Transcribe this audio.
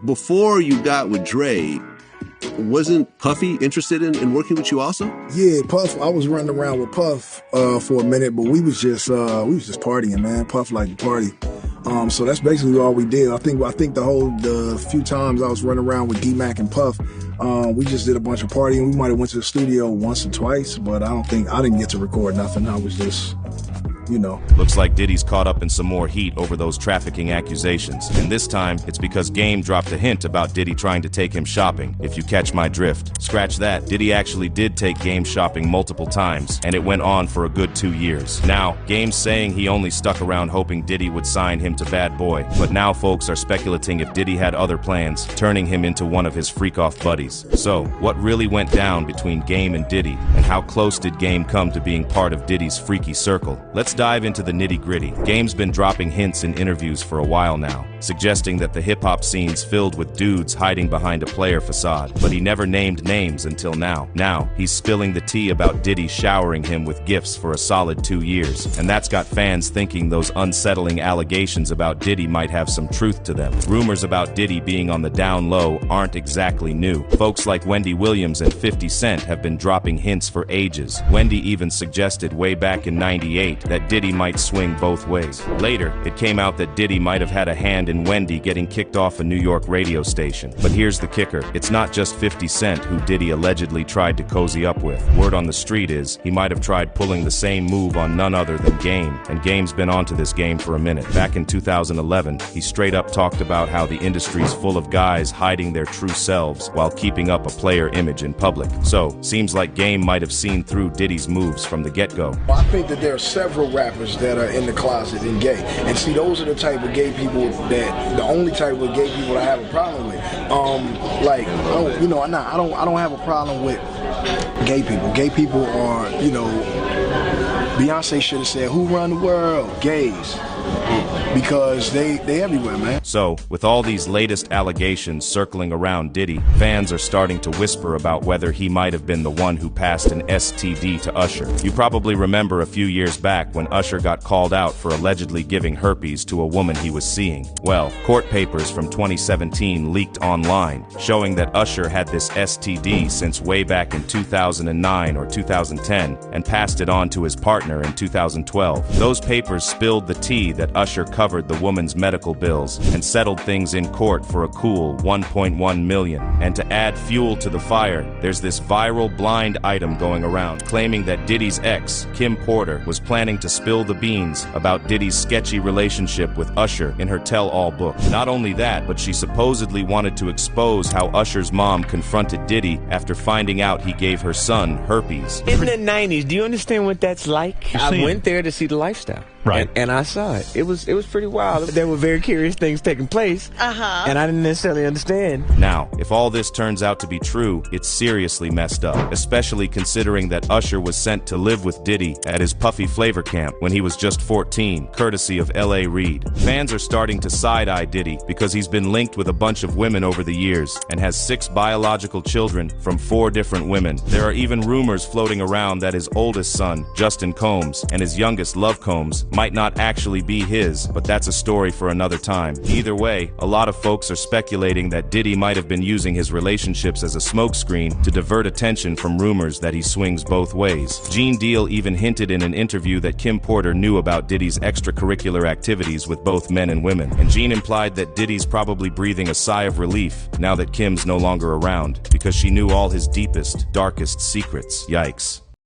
before you got with Dre, wasn't Puffy interested in working with you also? Yeah, Puff. I was running around with Puff for a minute, but we was just partying, man. Puff liked to party. So that's basically all we did. I think the few times I was running around with D-Mac and Puff, we just did a bunch of partying. We might have went to the studio once or twice, but I didn't get to record nothing. I was just, Looks like Diddy's caught up in some more heat over those trafficking accusations. And this time, it's because Game dropped a hint about Diddy trying to take him shopping, if you catch my drift. Scratch that, Diddy actually did take Game shopping multiple times, and it went on for a good 2 years. Now, Game's saying he only stuck around hoping Diddy would sign him to Bad Boy. But now folks are speculating if Diddy had other plans, turning him into one of his freak-off buddies. So, what really went down between Game and Diddy, and how close did Game come to being part of Diddy's freaky circle? Let's dive into the nitty-gritty. Game's been dropping hints in interviews for a while now, suggesting that the hip-hop scene's filled with dudes hiding behind a player facade, but he never named names until now. Now, he's spilling the tea about Diddy showering him with gifts for a solid 2 years, and that's got fans thinking those unsettling allegations about Diddy might have some truth to them. Rumors about Diddy being on the down low aren't exactly new. Folks like Wendy Williams and 50 Cent have been dropping hints for ages. Wendy even suggested way back in '98 that Diddy might swing both ways. Later, it came out that Diddy might have had a hand in Wendy getting kicked off a New York radio station. But here's the kicker. It's not just 50 Cent who Diddy allegedly tried to cozy up with. Word on the street is he might have tried pulling the same move on none other than Game. And Game's been onto this game for a minute. Back in 2011, he straight up talked about how the industry's full of guys hiding their true selves while keeping up a player image in public. So, seems like Game might have seen through Diddy's moves from the get-go. I think that there are several rappers that are in the closet and gay. And see, those are the type of gay people the only type of gay people I have a problem with. I don't have a problem with gay people. Gay people are, Beyonce should have said, who run the world? Gays. Because they everywhere, man. So, with all these latest allegations circling around Diddy, fans are starting to whisper about whether he might have been the one who passed an STD to Usher. You probably remember a few years back when Usher got called out for allegedly giving herpes to a woman he was seeing. Well, court papers from 2017 leaked online, showing that Usher had this STD since way back in 2009 or 2010, and passed it on to his partner in 2012. Those papers spilled the tea that Usher covered the woman's medical bills and settled things in court for a cool $1.1 million. And to add fuel to the fire, there's this viral blind item going around claiming that Diddy's ex, Kim Porter, was planning to spill the beans about Diddy's sketchy relationship with Usher in her tell-all book. Not only that, but she supposedly wanted to expose how Usher's mom confronted Diddy after finding out he gave her son herpes. In the 90s, do you understand what that's like? I went there to see the lifestyle. Right. And I saw it. It was pretty wild. There were very curious things taking place. And I didn't necessarily understand. Now, if all this turns out to be true, it's seriously messed up, especially considering that Usher was sent to live with Diddy at his Puffy Flavor camp when he was just 14, courtesy of L.A. Reid. Fans are starting to side-eye Diddy because he's been linked with a bunch of women over the years and has 6 biological children from 4 different women. There are even rumors floating around that his oldest son, Justin Combs, and his youngest, Love Combs, might not actually be his, but that's a story for another time. Either way, a lot of folks are speculating that Diddy might have been using his relationships as a smokescreen to divert attention from rumors that he swings both ways. Gene Deal even hinted in an interview that Kim Porter knew about Diddy's extracurricular activities with both men and women, and Gene implied that Diddy's probably breathing a sigh of relief now that Kim's no longer around, because she knew all his deepest, darkest secrets. Yikes.